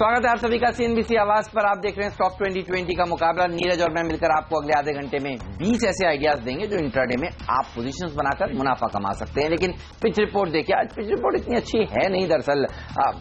स्वागत है आप सभी का सीएनबीसी आवाज पर। आप देख रहे हैं स्टॉक 2020 का मुकाबला। नीरज और मैं मिलकर आपको अगले आधे घंटे में 20 ऐसे आइडियाज देंगे जो इंट्राडे में आप पोजीशंस बनाकर मुनाफा कमा सकते हैं। लेकिन पिच रिपोर्ट देखिए, आज पिच रिपोर्ट इतनी अच्छी है नहीं। दरअसल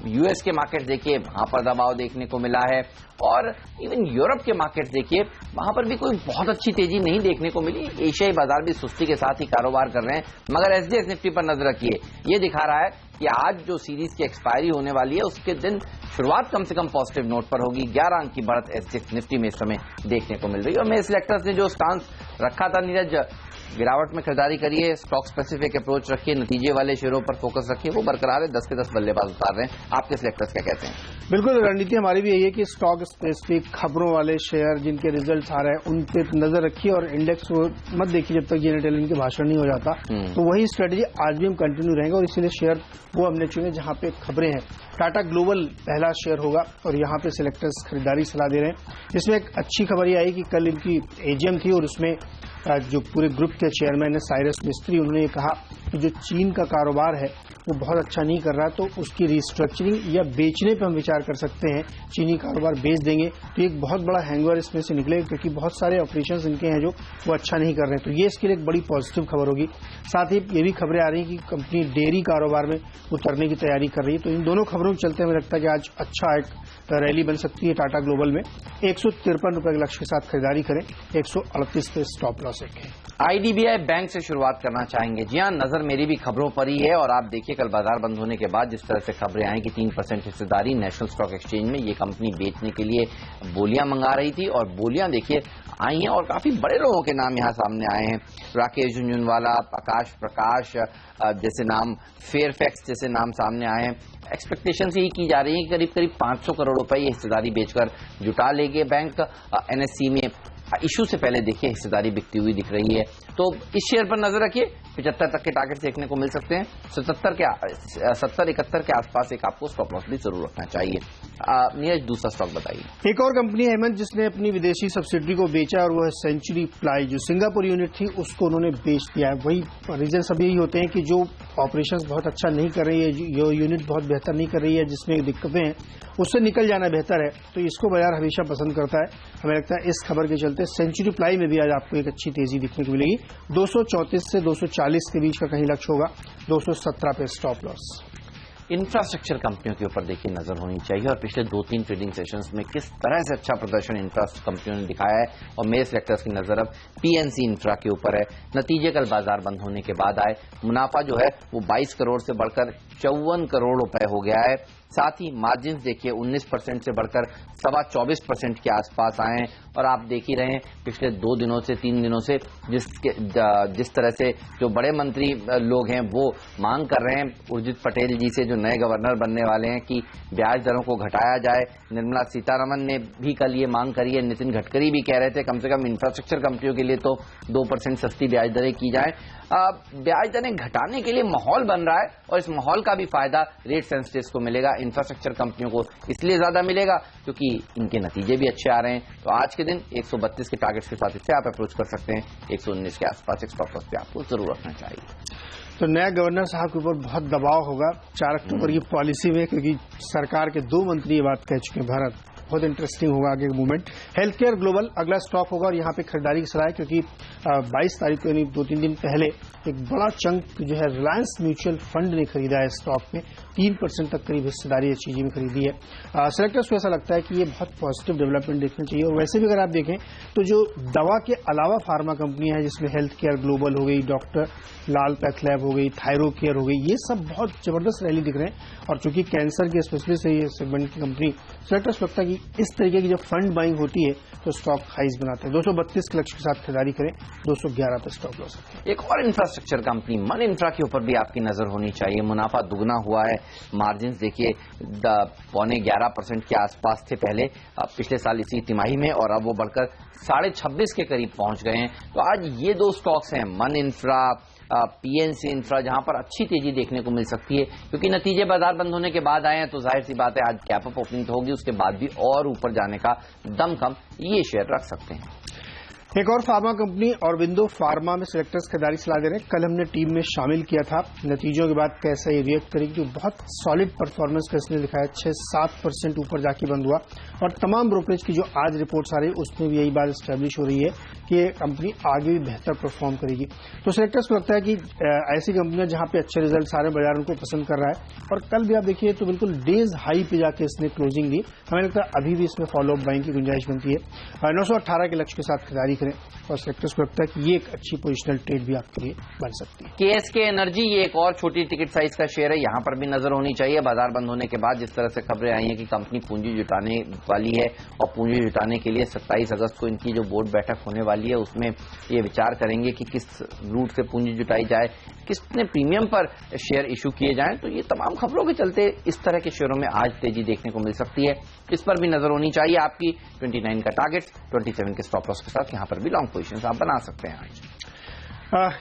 यूएस के मार्केट देखिए, वहां पर दबाव देखने को मिला है, और इवन यूरोप के मार्केट देखिए, वहां पर भी कोई बहुत अच्छी तेजी नहीं देखने को मिली। एशियाई बाजार भी सुस्ती के साथ ही कारोबार कर रहे हैं। मगर एसडीएक्स निफ्टी पर नजर रखिए, ये दिखा रहा है कि आज जो सीरीज की एक्सपायरी होने वाली है उसके दिन शुरुआत कम से कम पॉजिटिव नोट पर होगी। 11 अंक की बढ़त एसडीएक्स निफ्टी में इस समय देखने को मिल रही है। और मेरे सिलेक्टर्स ने जो स्टांस रखा था, नीरज, गिरावट में खरीदारी करिए, स्टॉक स्पेसिफिक अप्रोच रखिए, नतीजे वाले शेयरों पर फोकस रखिए, वो बरकरार है। 10 के 10 बल्लेबाज उतार रहे हैं। आपके सिलेक्टर्स क्या कहते हैं? बिल्कुल, रणनीति हमारी भी यही है कि स्टॉक स्पेसिफिक खबरों वाले शेयर जिनके रिजल्ट्स आ रहे हैं उन पे नजर रखिए, और इंडेक्स को मत देखिए जब तक जेनेट एलन के भाषण नहीं हो जाता। तो वही स्ट्रेटेजी आज भी हम कंटिन्यू रहेंगे, और इसीलिए शेयर वो हमने चुने जहां पे खबरें हैं। टाटा ग्लोबल पहला शेयर होगा, और यहाँ पे सिलेक्टर्स खरीदारी सलाह दे रहे हैं। इसमें एक अच्छी खबर ये आई कि कल इनकी एजीएम थी, और उसमें जो पूरे ग्रुप के चेयरमैन है साइरस मिस्त्री, उन्होंने ये कहा कि जो चीन का कारोबार है वो बहुत अच्छा नहीं कर रहा, तो उसकी रिस्ट्रक्चरिंग या बेचने पर हम विचार कर सकते हैं। चीनी कारोबार बेच देंगे तो एक बहुत बड़ा हैंगओवर इसमें से निकलेगा, क्योंकि बहुत सारे ऑपरेशंस इनके हैं जो वो अच्छा नहीं कर रहे हैं। तो ये इसके लिए एक बड़ी पॉजिटिव खबर होगी। साथ ही ये भी खबरें आ रही हैं कि कंपनी डेयरी कारोबार में उतरने की तैयारी कर रही है। तो इन दोनों खबरों के चलते हमें लगता है कि आज अच्छा एक रैली बन सकती है टाटा ग्लोबल में। 153 रुपए के लक्ष्य के साथ खरीदारी करें, 138 पे स्टॉप लॉस रखें। आईडीबीआई बैंक से शुरुआत करना चाहेंगे। जी हाँ, नजर मेरी भी खबरों पर ही है, और आप देखिए कल बाजार बंद होने के बाद जिस तरह से खबरें आई कि 3% हिस्सेदारी नेशनल स्टॉक एक्सचेंज में ये कंपनी बेचने के लिए बोलियां मंगा रही थी, और बोलियां देखिए आई हैं, और काफी बड़े लोगों के नाम यहां सामने आए हैं। राकेश झुंझुनवाला, आकाश प्रकाश जैसे नाम, फेयरफैक्स जैसे नाम सामने आए हैं। एक्सपेक्टेशन यही की जा रही है कि करीब करीब 500 करोड़ रुपए ये हिस्सेदारी बेचकर जुटा लेंगे बैंक। एनएससी में इशू से पहले देखिए हिस्सेदारी बिकती हुई दिख रही है। तो इस शेयर पर नजर रखिए, 75 तक के टारगेट देखने को मिल सकते हैं। 70-71 के आसपास एक आपको स्टॉप लॉस भी जरूर रखना चाहिए। नीरज, दूसरा स्टॉक बताइए। एक और कंपनी है हेमंत जिसने अपनी विदेशी सब्सिडरी को बेचा, और वो है सेंचुरी प्लाई। जो सिंगापुर यूनिट थी उसको उन्होंने बेच दिया है। वही रीजन सब यही होते हैं कि जो ऑपरेशंस बहुत अच्छा नहीं कर रही है, जो यूनिट बहुत बेहतर नहीं कर रही है, जिसमें दिक्कतें हैं, उससे निकल जाना बेहतर है। तो इसको बाजार हमेशा पसंद करता है। हमें लगता है इस खबर के चलते सेंचुरी प्लाई में भी आज आपको एक अच्छी तेजी दिखने को मिलेगी। 234 से 240 के बीच का कहीं लक्ष्य होगा, 217 पे स्टॉप लॉस। इंफ्रास्ट्रक्चर कंपनियों के ऊपर देखिए नजर होनी चाहिए, और पिछले 2-3 ट्रेडिंग सेशंस में किस तरह से अच्छा प्रदर्शन इंफ्रास्ट्रक्चर कंपनियों ने दिखाया है। और मेरे सेक्टर्स की नजर अब पीएनसी इंफ्रा के ऊपर है। नतीजे कल बाजार बंद होने के बाद आए, मुनाफा जो है वो 22 करोड़ से बढ़कर 54 करोड़ रुपए हो गया है। साथ ही मार्जिन देखिए 19% से बढ़कर 24.25% के आसपास आए हैं। और आप देख ही रहे हैं पिछले 2 दिनों से 3 दिनों से जिस तरह से जो बड़े मंत्री लोग हैं वो मांग कर रहे हैं उर्जित पटेल जी से, जो नए गवर्नर बनने वाले हैं, कि ब्याज दरों को घटाया जाए। निर्मला सीतारमन ने भी कल ये मांग करी है। नितिन गडकरी भी कह रहे थे कम से कम इंफ्रास्ट्रक्चर कंपनियों के लिए तो 2% सस्ती ब्याज दरें की जाए। ब्याज दरें घटाने के लिए माहौल बन रहा है, और इस माहौल का भी फायदा रेट सेंसिटिव्स को मिलेगा। इंफ्रास्ट्रक्चर कंपनियों को इसलिए ज्यादा मिलेगा क्योंकि इनके नतीजे भी अच्छे आ रहे हैं। तो आज के दिन 132 के टारगेट्स के साथ इससे आप अप्रोच कर सकते हैं। 119 के आसपास एक स्टॉप लॉस पे आपको जरूर रखना चाहिए। तो नया गवर्नर साहब के ऊपर बहुत दबाव होगा 4 अक्टूबर की पॉलिसी में, क्योंकि सरकार के 2 मंत्री ये बात कह चुके हैं। भारत बहुत इंटरेस्टिंग होगा आगे मूवमेंट। हेल्थ केयर ग्लोबल अगला स्टॉक होगा, और यहाँ पे खरीदारी की सलाह है, क्योंकि 22 तारीख को यानी 2-3 दिन पहले एक बड़ा चंक जो है रिलायंस म्यूचुअल फंड ने खरीदा है स्टॉक में। 3% तक करीब हिस्सेदारी एचईजी में खरीदी है। सेलेक्टर्स को ऐसा लगता है कि ये बहुत पॉजिटिव डेवलपमेंट देखना चाहिए। और वैसे भी अगर आप देखें तो जो दवा के अलावा फार्मा कंपनियां हैं, जिसमें हेल्थ केयर ग्लोबल हो गई, डॉक्टर लाल पैथलैब हो गई, थायरो केयर हो गई, ये सब बहुत जबरदस्त रैली दिख रहे हैं। और चूंकि कैंसर के स्पेशलिस्ट है ये सेगमेंट की कंपनी, सेलेक्टर्स लगता है कि इस तरीके की जब फंड बाइंग होती है तो स्टॉक हाइज बनाते हैं। 232 के लक्ष्य के साथ खरीदारी करें, 211 पे स्टॉप लॉस रखें। एक और इंफ्रास्ट्रक्चर कंपनी मन इंफ्रा के ऊपर भी आपकी नजर होनी चाहिए। मुनाफा दुगना हुआ है। मार्जिन देखिए 11.25% के आसपास थे पहले, पिछले साल इसी तिमाही में, और अब वो बढ़कर 26.5 के करीब पहुंच गए हैं। तो आज ये 2 स्टॉक्स हैं, मन इंफ्रा, पीएनसी इंफ्रा, जहां पर अच्छी तेजी देखने को मिल सकती है, क्योंकि नतीजे बाजार बंद होने के बाद आए हैं। तो जाहिर सी बात है आज गैप अप ओपनिंग तो होगी, उसके बाद भी और ऊपर जाने का दम कम ये शेयर रख सकते हैं। एक और फार्मा कंपनी ऑरबिंदो फार्मा में सिलेक्टर्स खरीदारी सलाह दे रहे हैं। कल हमने टीम में शामिल किया था, नतीजों के बाद कैसा ये रिएक्ट करेगी, जो बहुत सॉलिड परफॉर्मेंस का इसने दिखाया, 6-7% ऊपर जाके बंद हुआ। और तमाम ब्रोकरेज की जो आज रिपोर्ट्स आ रही है उसमें भी यही बात स्टैब्लिश हो रही है कि ये कंपनी आगे भी बेहतर परफॉर्म करेगी। तो सिलेक्टर्स को लगता है कि ऐसी कंपनियां जहां पे अच्छे रिजल्ट आ रहे हैं, बाजार उनको पसंद कर रहा है। और कल भी आप देखिए तो बिल्कुल डेज हाई पे जाके इसने क्लोजिंग दी। हमें लगता है अभी भी इसमें फॉलो अप बाइंग की गुंजाइश बनती है। 918 के लक्ष्य के साथ खरीदारी करें और सेक्टर्स को लगता है कि ये एक अच्छी पोजिशनल ट्रेड भी आपके लिए बन सकती है। केएसके एनर्जी, ये एक और छोटी टिकट साइज का शेयर है, यहां पर भी नजर होनी चाहिए। बाजार बंद होने के बाद जिस तरह से खबरें आई हैं कि कंपनी पूंजी जुटाने वाली है और पूंजी जुटाने के लिए 27 अगस्त को इनकी जो बोर्ड बैठक होने वाली है उसमें ये विचार करेंगे कि किस रूट से पूंजी जुटाई जाए, कितने प्रीमियम पर शेयर इशू किए जाएं। तो ये तमाम खबरों के चलते इस तरह के शेयरों में आज तेजी देखने को मिल सकती है। इस पर भी नजर होनी चाहिए आपकी। 29 का टारगेट, 27 के स्टॉप लॉस के साथ यहां पर भी लॉन्ग पोजीशंस आप बना सकते हैं आज।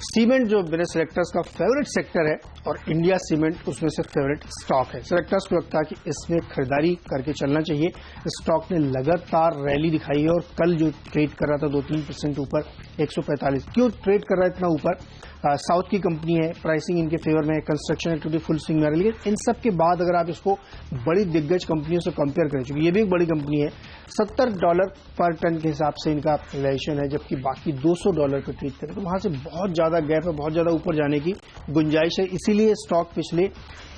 सीमेंट जो मेरे सिलेक्टर्स का फेवरेट सेक्टर है और इंडिया सीमेंट उसमें से फेवरेट स्टॉक है। सिलेक्टर्स को लगता है कि इसमें खरीदारी करके चलना चाहिए। स्टॉक ने लगातार रैली दिखाई है और कल जो ट्रेड कर रहा था 2-3% ऊपर 145। क्यों ट्रेड कर रहा है इतना ऊपर? साउथ की कंपनी है, प्राइसिंग इनके फेवर में है, कंस्ट्रक्शन एक्टिविटी फुल स्विंग में आ रही है। लेकिन इन सब के बाद अगर आप इसको बड़ी दिग्गज कंपनियों से कंपेयर करें, चूंकि ये भी एक बड़ी कंपनी है, $70 पर टन के हिसाब से इनका वैल्यूएशन है, जबकि बाकी $200 पे ट्रेड करें तो वहां से बहुत ज्यादा गैप है, बहुत ज्यादा ऊपर जाने की गुंजाइश है। इसीलिए स्टॉक पिछले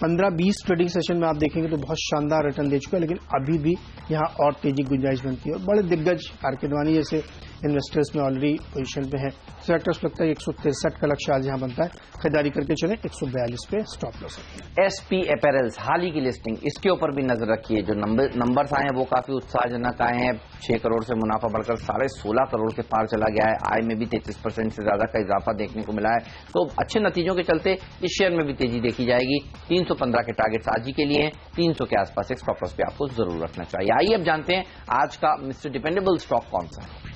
15-20 ट्रेडिंग सेशन में आप देखेंगे तो बहुत शानदार रिटर्न दे चुका है, लेकिन अभी भी यहां और तेजी गुंजाइश बनती है। और बड़े दिग्गज आरकेडवानी जैसे इन्वेस्टर्स में ऑलरेडी पोजीशन पे है। सेक्टर्स लगता है 163 का लक्ष्य आज यहां बनता है, खरीदारी करके चले। 142 पे स्टॉप लॉस है। एसपी अपैरल्स हाल ही की लिस्टिंग, इसके ऊपर भी नजर रखिए। जो नंबर्स आए हैं वो काफी उत्साहजनक आए हैं। 6 करोड़ से मुनाफा बढ़कर 16.5 करोड़ के पार चला गया है। आय में भी 33% से ज्यादा का इजाफा देखने को मिला है। तो अच्छे नतीजों के चलते इस शेयर में भी तेजी देखी जाएगी। 315 के टारगेट्स आज ही के लिए हैं। 300 के आसपास एक स्टॉप लॉस पे आपको जरूर रखना चाहिए। आइए अब जानते हैं आज का मिस्टर डिपेंडेबल स्टॉक कौन सा है।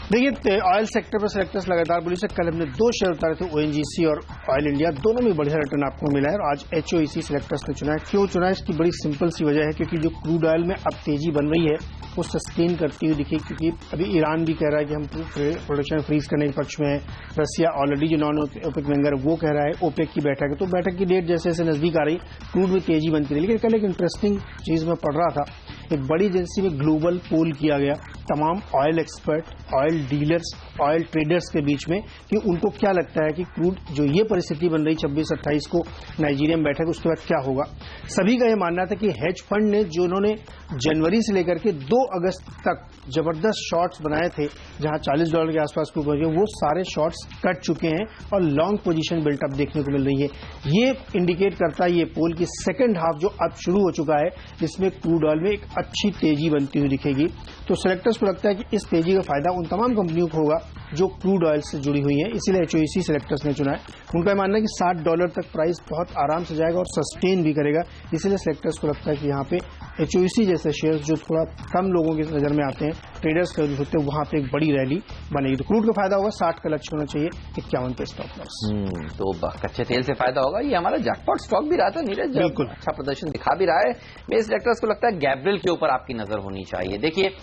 देखिए, ऑयल सेक्टर पर सेलेक्टर्स लगातार बुलिश है। कल हमने 2 शेयर उतारे थे, ओएनजीसी और ऑयल इंडिया, दोनों में बढ़िया रिटर्न आपको मिला है। और आज एचओईसी सेलेक्टर्स ने चुना है। क्यों चुना है? इसकी बड़ी सिंपल सी वजह है, क्योंकि जो क्रूड ऑयल में अब तेजी बन रही है वो सस्टेन करती हुई दिखेगी। क्योंकि अभी ईरान भी कह रहा है कि हम प्रोडक्शन फ्रीज करने के पक्ष में है। रसिया ऑलरेडी जो नॉन ओपेक मेंबर है वो कह रहा है। ओपेक की बैठक है, तो बैठक की डेट जैसे जैसे नजदीक आ रही, क्रूड में तेजी बनती रही। लेकिन कल एक इंटरेस्टिंग चीज में पढ़ रहा था, एक बड़ी एजेंसी में ग्लोबल पोल किया गया तमाम oil expert, oil dealers, oil traders के बीच में, कि उनको क्या लगता है कि क्रूड जो ये परिस्थिति बन रही 26-28 को नाइजीरिया में बैठक, उसके बाद क्या होगा। सभी का यह मानना था कि हेज फंड ने जो उन्होंने जनवरी से लेकर के 2 अगस्त तक जबरदस्त शॉर्ट्स बनाए थे, जहां $40 के आसपास क्रूड पहुंचे, वो सारे शॉर्ट्स कट चुके हैं और लॉन्ग पोजीशन बिल्टअप देखने को मिल रही है। ये इंडिकेट करता है ये पोल की सेकंड हाफ जो अब शुरू हो चुका है, इसमें क्रूड ऑयल में एक अच्छी तेजी बनती हुई दिखेगी। तो सेलेक्टर्स को लगता है कि इस तेजी का फायदा उन तमाम कंपनियों को होगा जो क्रूड ऑयल से जुड़ी हुई है। इसीलिए एचओईसी सेलेक्टर्स ने चुना है। उनका मानना है कि $60 तक प्राइस बहुत आराम से जाएगा और सस्टेन भी करेगा। इसीलिए सेलेक्टर्स को लगता है कि यहाँ पे एचओईसी जैसे शेयर जो थोड़ा कम लोगों की नजर में आते हैं, ट्रेडर्स खरीद होते हैं, वहां पे एक बड़ी रैली बनेगी। तो क्रूड का फायदा होगा, 60 का लक्ष्य होना चाहिए, 51 पे स्टॉप लॉस। तो कच्चे तेल से फायदा होगा। ये हमारा जैकपॉट स्टॉक भी रहा था नीरज, बिल्कुल अच्छा प्रदर्शन दिखा भी रहा है। मेरे सेलेक्टर्स को लगता है गैब्रियल के ऊपर आपकी नजर होनी चाहिए। देखिए,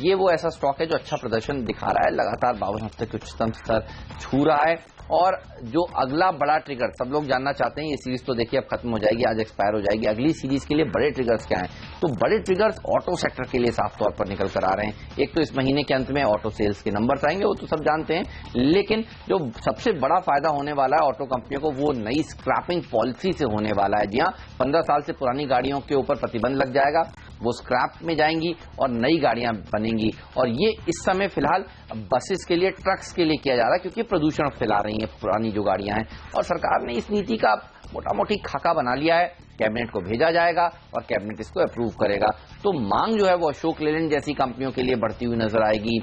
ये वो ऐसा स्टॉक है जो अच्छा प्रदर्शन दिखा रहा है, लगातार 52 हफ्ते के उच्चतम स्तर छू रहा है। और जो अगला बड़ा ट्रिगर सब लोग जानना चाहते हैं, ये सीरीज तो देखिए अब खत्म हो जाएगी, आज एक्सपायर हो जाएगी। अगली सीरीज के लिए बड़े ट्रिगर्स क्या हैं? तो बड़े ट्रिगर्स ऑटो सेक्टर के लिए साफ तौर पर निकल कर आ रहे हैं। एक तो इस महीने के अंत में ऑटो सेल्स के नंबर्स आएंगे, वो तो सब जानते हैं। लेकिन जो सबसे बड़ा फायदा होने वाला है ऑटो कंपनियों को, वो नई स्क्रैपिंग पॉलिसी से होने वाला है। जी हाँ, 15 साल से पुरानी गाड़ियों के ऊपर प्रतिबंध लग जाएगा, वो स्क्रैप में जाएंगी और नई गाड़ियां बनेंगी। और ये इस समय फिलहाल बसेस के लिए, ट्रक्स के लिए किया जा रहा है, क्योंकि प्रदूषण फैला रही है पुरानी जो गाड़ियां हैं। और सरकार ने इस नीति का मोटा मोटी खाका बना लिया है, कैबिनेट को भेजा जाएगा और कैबिनेट इसको अप्रूव करेगा। तो मांग जो है वो अशोक लेलैंड जैसी कंपनियों के लिए बढ़ती हुई नजर आएगी,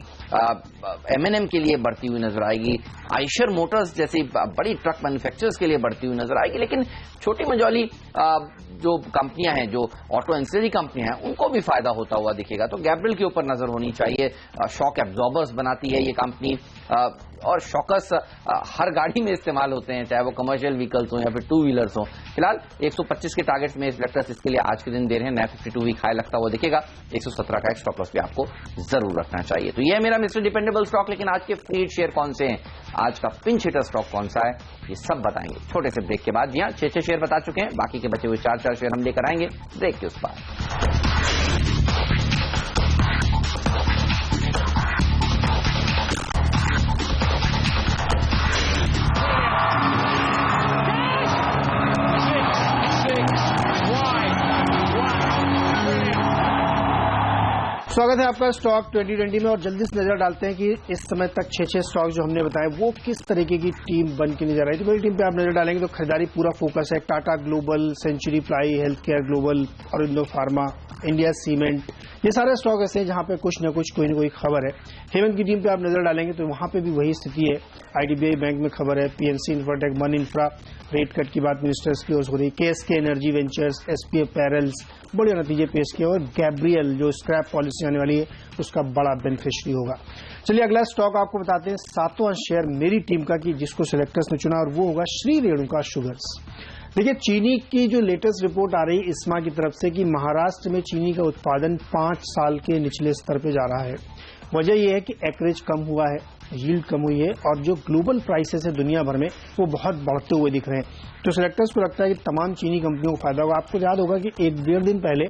एमएनएम के लिए बढ़ती हुई नजर आएगी, आइशर मोटर्स जैसी बड़ी ट्रक मैन्युफैक्चरर्स के लिए बढ़ती हुई नजर आएगी। लेकिन छोटी मझौली जो कंपनियां हैं, जो ऑटो एंसिलरी कंपनियां हैं, उनको भी फायदा होता हुआ दिखेगा। तो गैब्रियल के ऊपर नजर होनी चाहिए। शॉक एब्जॉर्बर्स बनाते आती है ये कंपनी, और शॉकर्स हर गाड़ी में इस्तेमाल होते हैं, चाहे वो कमर्शियल व्हीकल्स हो या फिर टू व्हीलर्स हो। फिलहाल 125 के टारगेट्स में इलेक्ट्रस इसके लिए आज के दिन दे रहे हैं, नया 52 वीक हाई लगता हुआ दिखेगा। 117 का एक स्टॉप लॉस भी आपको जरूर रखना चाहिए। तो ये है मेरा मिस्टर डिपेंडेबल स्टॉक। लेकिन आज के फ्री शेयर कौन से हैं, आज का पिंच हिटर स्टॉक कौन सा है, ये सब बताएंगे छोटे से ब्रेक के बाद। जी हाँ, 6 शेयर बता चुके हैं, बाकी के बचे हुए 4 शेयर हम लेकर आएंगे ब्रेक के उस पार। स्वागत है आपका स्टॉक 2020 में। और जल्दी से नजर डालते हैं कि इस समय तक 6 स्टॉक जो हमने बताए वो किस तरीके की टीम बन के नजर आई। तो मेरी टीम पे आप नजर डालेंगे तो खरीदारी पूरा फोकस है। Tata Global, Century Ply Health Care Global, Aurobindo Pharma, India Cement, ये सारे स्टॉक ऐसे हैं जहां पे कुछ न कुछ कोई न कोई खबर है। हेमंत की टीम पे आप नजर डालेंगे तो वहां पे भी वही स्थिति है। आईडीबीआई बैंक में खबर है, पीएनसी इंफ्राटेक, मन इंफ्रा, रेट कट की बात मिनिस्टर्स की ओर हो रही, KSK energy ventures, SPA parallels बढ़िया नतीजे पेश किए, और गैब्रियल जो स्क्रैप पॉलिसी आने वाली है उसका बड़ा बेनिफिशियरी होगा। चलिए अगला स्टॉक आपको बताते हैं, 7वां शेयर मेरी टीम का कि जिसको सिलेक्टर्स ने चुना, और वो होगा श्री रेणुका शुगर्स। देखिए, चीनी की जो लेटेस्ट रिपोर्ट आ रही इस्मा की तरफ से कि महाराष्ट्र में चीनी का उत्पादन 5 साल के निचले स्तर पे जा रहा है। वजह यह है कि एक्रेज कम हुआ है, यील्ड कम हुई है, और जो ग्लोबल प्राइसेस है दुनिया भर में वो बहुत बढ़ते हुए दिख रहे हैं। तो सिलेक्टर्स को लगता है कि तमाम चीनी कंपनियों को फायदा होगा। आपको याद होगा कि 1-1.5 दिन पहले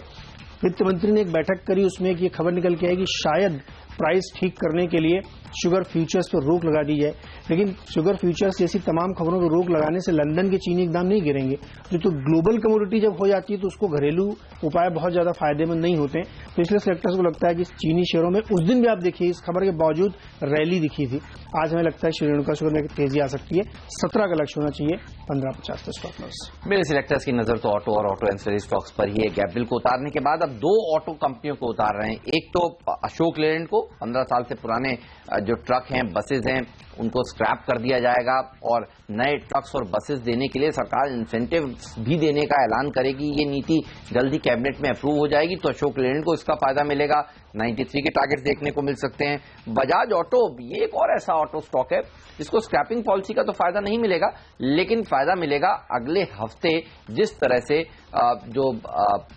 वित्त मंत्री ने एक बैठक करी, उसमें एक ये खबर निकल के आई कि शायद प्राइस ठीक करने के लिए शुगर फ्यूचर्स पर रोक लगा दी जाए। लेकिन शुगर फ्यूचर्स जैसी तमाम खबरों पर रोक लगाने से लंदन के चीनी के दाम नहीं गिरेंगे। तो ग्लोबल कमोडिटी जब हो जाती है तो उसको घरेलू उपाय बहुत ज्यादा फायदेमंद नहीं होते। तो इसलिए सेक्टर्स को लगता है कि चीनी शेयरों में उस दिन भी आप देखिए इस खबर के बावजूद रैली दिखी थी। आज हमें लगता है श्री रेणुका शुगर में तेजी आ सकती है। 17 का लक्ष्य होना चाहिए, 15.50 का स्टॉप लॉस। मेरे सिलेक्टर्स की नजर तो ऑटो और ऑटो एंसिलरी स्टॉक्स पर ही है। गैब्रियल को उतारने के बाद अब 2 ऑटो कंपनियों को उतार रहे हैं। एक तो अशोक लेलैंड को 15 साल से पुराने जो ट्रक हैं, बसेज हैं, उनको स्क्रैप कर दिया जाएगा और नए ट्रक्स और बसेस देने के लिए सरकार इंसेंटिव भी देने का ऐलान करेगी। ये नीति जल्दी कैबिनेट में अप्रूव हो जाएगी तो अशोक लेलैंड को इसका फायदा मिलेगा। 93 के टारगेट देखने को मिल सकते हैं। बजाज ऑटो, ये एक और ऐसा ऑटो स्टॉक है जिसको स्क्रैपिंग पॉलिसी का तो फायदा नहीं मिलेगा, लेकिन फायदा मिलेगा अगले हफ्ते जिस तरह से जो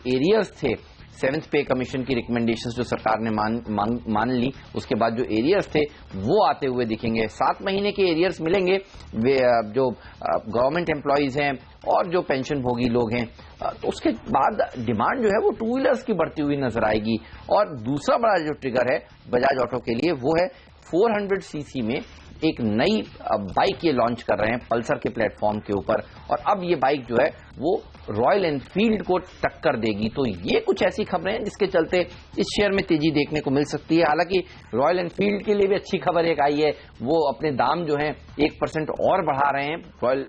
एरियर्स थे, 7th पे कमीशन की रिकमेंडेशंस जो सरकार ने मान ली, उसके बाद जो एरियर्स थे वो आते हुए दिखेंगे। 7 महीने के एरियर्स मिलेंगे वे जो गवर्नमेंट एम्प्लॉइज हैं और जो पेंशन भोगी लोग हैं। तो उसके बाद डिमांड जो है वो 2 व्हीलर्स की बढ़ती हुई नजर आएगी। और दूसरा बड़ा जो ट्रिगर है बजाज ऑटो के लिए वो है 400 सीसी में एक नई बाइक ये लॉन्च कर रहे हैं पल्सर के प्लेटफॉर्म के ऊपर, और अब ये बाइक जो है वो रॉयल एनफील्ड को टक्कर देगी। तो ये कुछ ऐसी खबरें हैं जिसके चलते इस शेयर में तेजी देखने को मिल सकती है। हालांकि रॉयल एनफील्ड के लिए भी अच्छी खबर एक आई है, वो अपने दाम जो हैं 1% और बढ़ा रहे हैं रॉयल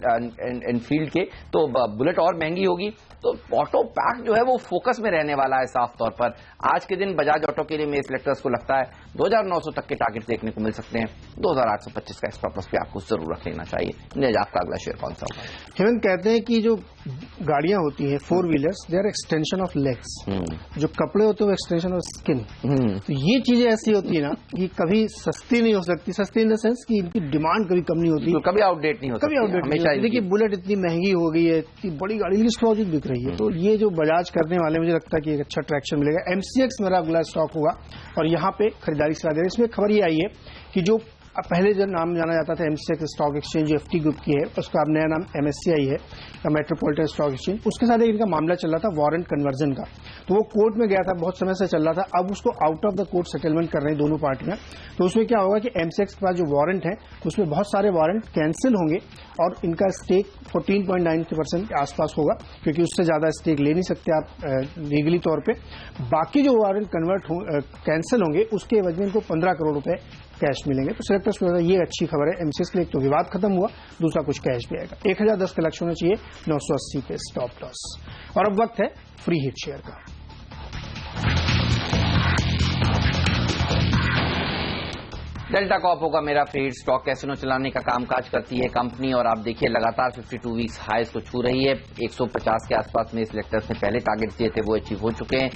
एनफील्ड के, तो बुलेट और महंगी होगी। तो ऑटो पैक जो है वो फोकस में रहने वाला है साफ तौर पर। आज के दिन बजाज ऑटो के लिए मेरे सिलेक्टर्स को लगता है 2900 तक के टारगेट देखने को मिल सकते हैं। 2825 का स्टॉप लॉस भी आपको जरूर रख लेना चाहिए। नीरज, आपका अगला शेयर कौन सा होगा? हेमंत, कहते हैं कि जो गाड़ियां होती हैं 4 wheelers, they are extension of legs. जो कपड़े होते हैं वो एक्सटेंशन ऑफ स्किन। तो ये चीजें ऐसी होती है ना कि कभी सस्ती नहीं हो सकती। सस्ती इन द सेंस कि इनकी डिमांड कभी कम नहीं होती, तो कभी आउटडेट नहीं होती, कभी आउटडेट हमेशा। देखिए, बुलेट इतनी महंगी हो गई है, इतनी बड़ी गाड़ी लेकिन स्टॉक बिक रही है। तो ये जो बजाज करने वाले, मुझे लगता है कि एक अच्छा ट्रैक्शन मिलेगा। एमसीएक्स मेरा अगला स्टॉक होगा और यहाँ पे खरीदारी सलाह दे रहे हैं। इसमें खबर ये आई है कि जो पहले जो नाम जाना जाता था एमसीएक्स स्टॉक एक्सचेंज जो एफटी ग्रुप की है, उसका अब नया नाम एमएससीआई है, मेट्रोपॉलिटन स्टॉक एक्सचेंज। उसके साथ इनका मामला चल रहा था वारंट कन्वर्जन का, तो वो कोर्ट में गया था, बहुत समय से चल रहा था। अब उसको out of the court settlement कर रहे हैं दोनों पार्टियां। तो उसमें क्या होगा कि एमसीएक्स के पास जो वारंट है उसमें बहुत सारे वारंट कैंसिल होंगे और इनका स्टेक 14.9% के आसपास होगा, क्योंकि उससे ज्यादा स्टेक ले नहीं सकते आप लीगली तौर पर। बाकी जो वारंट कैंसिल होंगे उसके एवज में इनको 15 करोड़ रुपए कैश मिलेंगे। तो सिलेक्टर्स को ये अच्छी खबर है। एमसीएक्स के लिए एक तो विवाद खत्म हुआ, दूसरा कुछ कैश भी आएगा। 1010 का लक्ष्य होना चाहिए, 980 के स्टॉप लॉस। और अब वक्त है फ्री हिट शेयर का। डेल्टा कॉर्प होगा मेरा फेवरेट स्टॉक। कैसीनो चलाने का कामकाज करती है कंपनी और आप देखिए लगातार 52 वीक्स हाईज को छू रही है। 150 के आसपास में सिलेक्टर्स ने पहले टारगेट्स दिए थे, वो अचीव हो चुके हैं।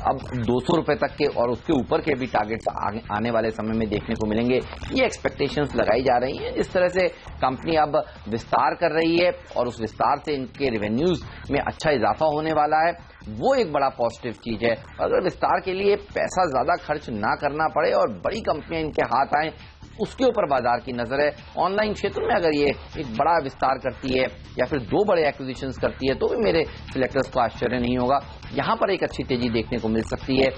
अब 200 रुपए तक के और उसके ऊपर के भी टारगेट्स आने वाले समय में देखने को मिलेंगे। ये एक्सपेक्टेशंस लगाई जा रही हैं। जिस तरह से कंपनी अब विस्तार कर रही है और उस विस्तार से इनके रेवेन्यूज में अच्छा इजाफा होने वाला है, वो एक बड़ा पॉजिटिव चीज है। अगर विस्तार के लिए पैसा ज्यादा खर्च ना करना पड़े और बड़ी कंपनियां इनके हाथ आए, उसके ऊपर बाजार की नजर है। ऑनलाइन क्षेत्र में अगर ये एक बड़ा विस्तार करती है या फिर 2 बड़े एक्विजिशंस करती है तो भी मेरे सिलेक्टर्स को आश्चर्य नहीं होगा। यहां पर एक अच्छी तेजी देखने को मिल सकती है।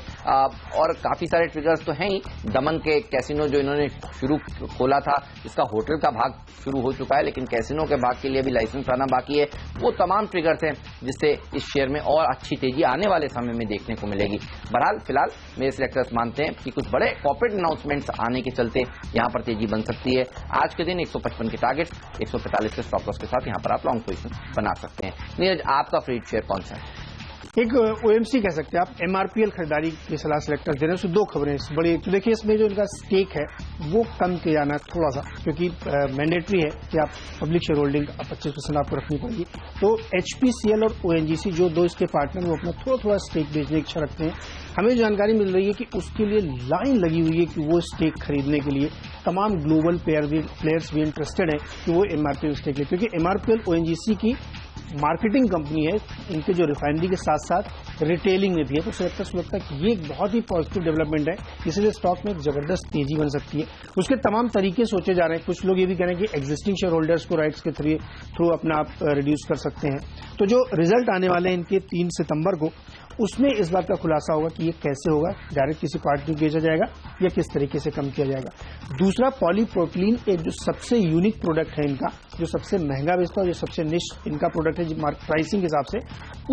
और काफी सारे ट्रिगर्स तो हैं ही। दमन के कैसीनो जो इन्होंने शुरू खोला था, इसका होटल का भाग शुरू हो चुका है, लेकिन कैसीनो के भाग के लिए भी लाइसेंस आना बाकी है। वो तमाम ट्रिगर्स हैं जिससे इस शेयर में और अच्छी तेजी आने वाले समय में देखने को मिलेगी। बहरहाल फिलहाल मेरे सिलेक्टर्स मानते हैं कि कुछ बड़े कॉर्पोरेट अनाउंसमेंट्स आने के चलते यहां पर तेजी बन सकती है। आज के दिन 155 के टारगेट, 145 के स्टॉप लॉस के साथ यहां पर आप लॉन्ग पोजीशन बना सकते हैं। नीरज, आपका फेवरेट शेयर कौन सा है? एक ओएमसी कह सकते हैं आप, एमआरपीएल खरीदारी की सलाह सिलेक्टर्स दे रहे हैं। उसमें 2 खबरें बड़ी। तो देखिए, इसमें जो इनका स्टेक है वो कम किया जाना है थोड़ा सा, क्योंकि मैंडेटरी है कि आप पब्लिक शेयर होल्डिंग 25% आपको रखनी पड़ेगी। तो एचपीसीएल और ओएनजीसी जो 2 इसके पार्टनर, वो अपना थोड़ा थोड़ा स्टेक बेचने की इच्छा रखते हैं। हमें जानकारी मिल रही है कि उसके लिए लाइन लगी हुई है कि वो स्टेक खरीदने के लिए तमाम ग्लोबल प्लेयर्स भी इंटरेस्टेड हैं कि वो एमआरपीएल स्टेक ले, क्योंकि एमआरपीएल ओएनजीसी की मार्केटिंग कंपनी है, इनके जो रिफाइनरी के साथ साथ रिटेलिंग में भी है। तो सिलेक्टर्स को लगता है कि ये एक बहुत ही पॉजिटिव डेवलपमेंट है, इसलिए स्टॉक में एक जबरदस्त तेजी बन सकती है। उसके तमाम तरीके सोचे जा रहे हैं। कुछ लोग ये भी कह रहे हैं कि एग्जिस्टिंग शेयर होल्डर्स को राइट्स के थ्रू अपना आप रिड्यूस कर सकते हैं। तो जो रिजल्ट आने वाले हैं इनके 3 सितंबर को, उसमें इस बात का खुलासा होगा कि ये कैसे होगा, डायरेक्ट किसी पार्टी को बेचा जाएगा या किस तरीके से कम किया जाएगा। दूसरा, पॉलीप्रोपिलीन एक जो सबसे यूनिक प्रोडक्ट है इनका, जो सबसे महंगा बेचता है, जो सबसे निश इनका प्रोडक्ट है प्राइसिंग के हिसाब से,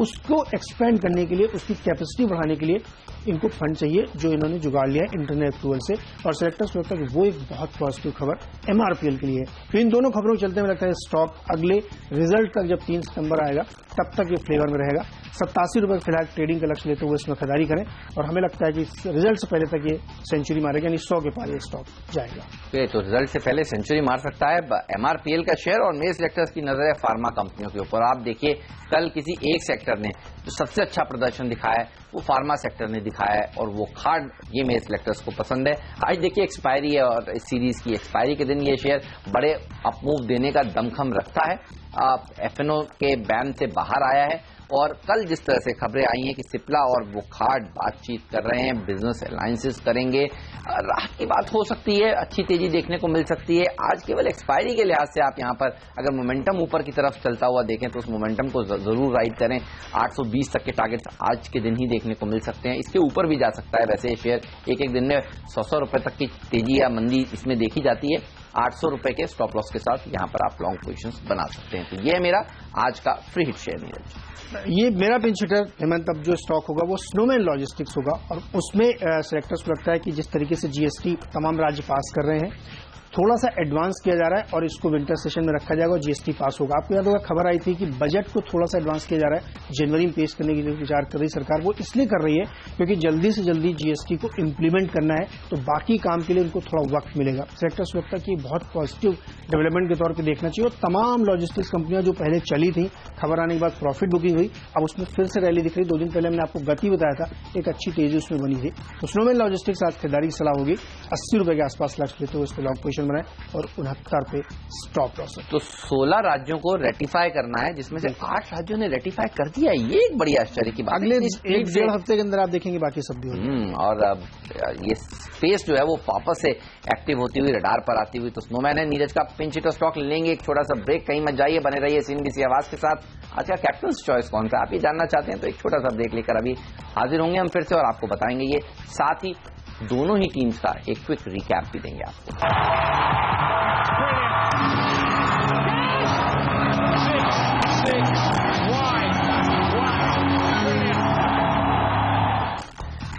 उसको एक्सपेंड करने के लिए, उसकी कैपेसिटी बढ़ाने के लिए इनको फंड चाहिए, जो इन्होंने जुगाड़ लिया है इंटरनल अप्रूवल से। और सिलेक्टर्स को लगता है कि वो एक बहुत पॉजिटिव खबर एमआरपीएल के लिए है। तो इन दोनों खबरों के चलते में लगता है स्टॉक अगले रिजल्ट तक, जब 3 सितंबर आएगा तब तक ये फ्लेवर में रहेगा। 87 रुपए फिलहाल ट्रेडिंग का लक्ष्य लेते हुए इसमें खरीदारी करें, और हमें लगता है कि रिजल्ट से पहले तक ये सेंचुरी मारेगा, यानी 100 के पार ये स्टॉक जाएगा। तो रिजल्ट से पहले सेंचुरी मार सकता है एमआरपीएल का शेयर। और मेरे सिलेक्टर्स की नजर है फार्मा कंपनियों के ऊपर। आप देखिए, कल किसी एक सेक्टर ने जो सबसे अच्छा प्रदर्शन दिखाया है वो फार्मा सेक्टर ने दिखाया है, और वो खाद, ये मेरे सिलेक्टर्स को पसंद है। आज देखिए एक्सपायरी है और इस सीरीज की एक्सपायरी के दिन ये शेयर बड़े अपमूव देने का दमखम रखता है। एफएनओ के बैन से बाहर आया है, और कल जिस तरह से खबरें आई हैं कि सिप्ला और वो खाद बातचीत कर रहे हैं, बिजनेस अलायंसेस करेंगे, राहत की बात हो सकती है, अच्छी तेजी देखने को मिल सकती है। आज केवल एक्सपायरी के लिहाज से आप यहां पर अगर मोमेंटम ऊपर की तरफ चलता हुआ देखें तो उस मोमेंटम को जरूर राइड करें। 820 तक के टारगेट्स आज के दिन ही देखने को मिल सकते हैं। इसके ऊपर भी जा सकता है। वैसे ये शेयर एक दिन में 100 रुपए तक की तेजी या मंदी इसमें देखी जाती है। 800 रुपए के स्टॉप लॉस के साथ यहां पर आप लॉन्ग पोजीशंस बना सकते हैं। तो ये है मेरा आज का फ्री हिट शेयर। नीरज, ये मेरा पिंच हिटर हेमंत, अब जो स्टॉक होगा वो स्नोमैन लॉजिस्टिक्स होगा, और उसमें सिलेक्टर्स को लगता है कि जिस तरीके से जीएसटी तमाम राज्य पास कर रहे हैं, थोड़ा सा एडवांस किया जा रहा है और इसको विंटर सेशन में रखा जाएगा और जीएसटी पास होगा। आपको याद होगा खबर आई थी कि बजट को थोड़ा सा एडवांस किया जा रहा है, जनवरी में पेश करने की विचार कर रही सरकार। वो इसलिए कर रही है क्योंकि जल्दी से जल्दी जीएसटी को इम्प्लीमेंट करना है, तो बाकी काम के लिए उनको थोड़ा वक्त मिलेगा। सेक्टर से लगता है कि बहुत पॉजिटिव डेवलपमेंट के तौर पर देखना चाहिए। और तमाम लॉजिस्टिक्स कंपनियां जो पहले चली थी, खबर आने के बाद प्रॉफिट बुकिंग हुई, अब उसमें फिर से रैली दिख रही। 2 दिन पहले मैंने आपको गति बताया था, एक अच्छी तेजी उसमें बनी थी। तो स्नोमैन लॉजिस्टिक्स आज खरीदारी की सलाह होगी। 80 रुपए के आसपास लक्ष्य लेते हुए इस पर लॉन्ग पोजीशन बनाए और 69 पे स्टॉप लॉस। तो 16 राज्यों को रेटिफाई करना है, जिसमें से 8 राज्यों ने रेटिफाई कर दिया। ये एक बड़ी आश्चर्य की बात। अगले 1-1.5 हफ्ते के अंदर आप देखेंगे बाकी सब भी हो। और अब ये स्पेस जो है वो वापस से एक्टिव होती हुई रडार पर आती हुई। तो स्नोमैन है नीरज का पिंच हिटर स्टॉक। लेंगे एक छोटा सा ब्रेक, कहीं मत जाइए, बने रहिए CNBC आवाज के साथ। आज का कैप्टन्स चॉइस कौन सा आप ये जानना चाहते हैं तो एक छोटा सा ब्रेक लेकर अभी हाजिर होंगे हम फिर से, और आपको बताएंगे ये। साथ ही दोनों ही टीम्स का एक क्विक रिकैप भी देंगे आपको।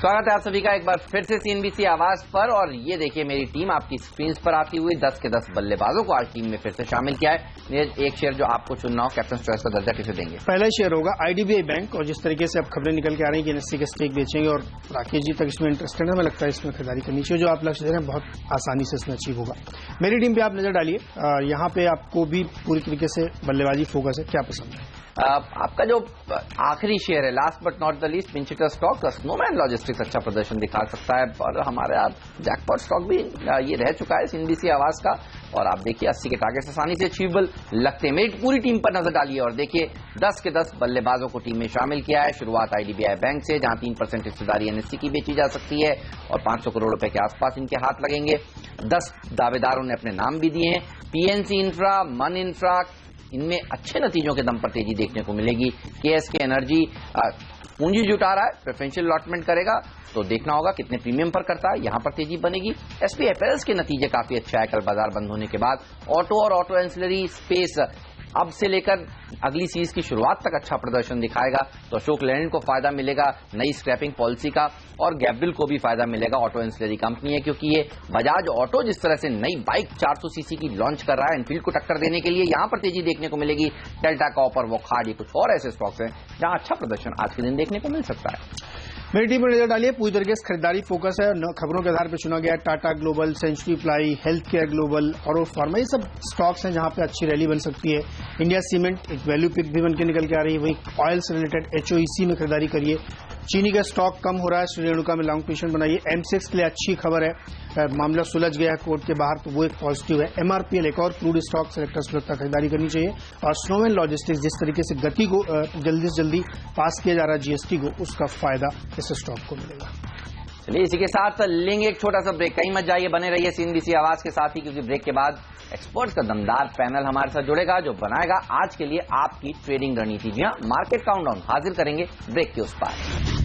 स्वागत है आप सभी का एक बार फिर से CNBC आवाज पर। और ये देखिए मेरी टीम आपकी स्क्रीन पर आती हुई 10 के 10 बल्लेबाजों को आज टीम में फिर से शामिल किया है। नीरज, एक शेयर जो आपको चुनना हो, कैप्टन चॉइस का दर्जा किसे देंगे? पहला शेयर होगा IDBI बैंक। और जिस तरीके से अब खबरें निकल के आ रही है कि NSE के स्टेक बेचेंगे और राकेश जी तक इसमें इंटरेस्टेड है, हमें लगता है इसमें खरीदारी करनी चाहिए। जो आप लक्ष्य दे रहे हैं बहुत आसानी से इसमें अचीव होगा। मेरी टीम पे आप नजर डालिए, यहाँ पे आपको भी पूरी तरीके से बल्लेबाजी फोकस है, क्या पसंद है? आपका जो आखिरी शेयर है, last but not the least, Winchester stock, snowman logistics अच्छा प्रदर्शन दिखा सकता है। और हमारे आप जैकपॉट स्टॉक भी ये रह चुका है CNBC आवाज का। और आप देखिए 80 के टारगेट आसानी से अचीवेबल लगते हैं। मेरी पूरी टीम पर नजर डालिए और देखिए 10 के 10 बल्लेबाजों को टीम में शामिल किया है। शुरुआत IDBI बैंक से, जहां 3% हिस्सेदारी NSE की बेची जा सकती है और 500 करोड़ रुपए के आसपास इनके हाथ लगेंगे। 10 दावेदारों ने अपने नाम भी दिए हैं। PNC इंफ्रा, मन इंफ्रा, इनमें अच्छे नतीजों के दम पर तेजी देखने को मिलेगी। KSK एनर्जी पूंजी जुटा रहा है, प्रेफरेंशियल अलॉटमेंट करेगा तो देखना होगा कितने प्रीमियम पर करता है, यहां पर तेजी बनेगी। SPI FLS के नतीजे काफी अच्छा है कल बाजार बंद होने के बाद। ऑटो और ऑटो एंसिलरी स्पेस अब से लेकर अगली सीरीज की शुरुआत तक अच्छा प्रदर्शन दिखाएगा। तो अशोक लेलैंड को फायदा मिलेगा नई स्क्रैपिंग पॉलिसी का, और गैब्रिल को भी फायदा मिलेगा। ऑटो एंसिलरी कंपनी है क्योंकि ये बजाज ऑटो जिस तरह से नई बाइक 400 सीसी की लॉन्च कर रहा है एनफील्ड को टक्कर देने के लिए, यहां पर तेजी देखने को मिलेगी। डेल्टा कॉपर, वोखार्ड, ये कुछ और ऐसे स्टॉक्स हैं जहां अच्छा प्रदर्शन आज के दिन देखने को मिल सकता है। मेरी टीम में नजर डालिए, पूरी तरीके से खरीदारी फोकस है। खबरों के आधार पर चुना गया Tata Global, Century Ply, Health Care Global, और फार्मा, ये सब स्टॉक्स हैं जहां पे अच्छी रैली बन सकती है। इंडिया सीमेंट एक वैल्यू पिक भी बन के निकल के आ रही है। वहीं ऑयल से रिलेटेड HOEC में खरीदारी करिए। चीनी का स्टॉक कम हो रहा है, श्री रेणुका में लॉन्ग पोजीशन बनाइए। M6 के लिए अच्छी खबर है, मामला सुलझ गया है कोर्ट के बाहर, तो वो एक पॉजिटिव है। MRPL एक और क्रूड स्टॉक सेलेक्टर्स को लगता है खरीदारी करनी चाहिए। और स्नोमैन लॉजिस्टिक्स जिस तरीके से गति को जल्दी से जल्दी पास किया जा रहा है GST को, उसका फायदा इस स्टॉक को मिलेगा। चलिए इसी के साथ लेंगे एक छोटा सा ब्रेक। कहीं मत जाइए, बने रहिए CNBC आवाज के साथ ही, क्योंकि ब्रेक के बाद एक्सपर्ट्स का दमदार पैनल हमारे साथ जुड़ेगा जो बनाएगा आज के लिए आपकी ट्रेडिंग रणनीति। जी हां, मार्केट काउंटडाउन हाजिर करेंगे ब्रेक के उस पार।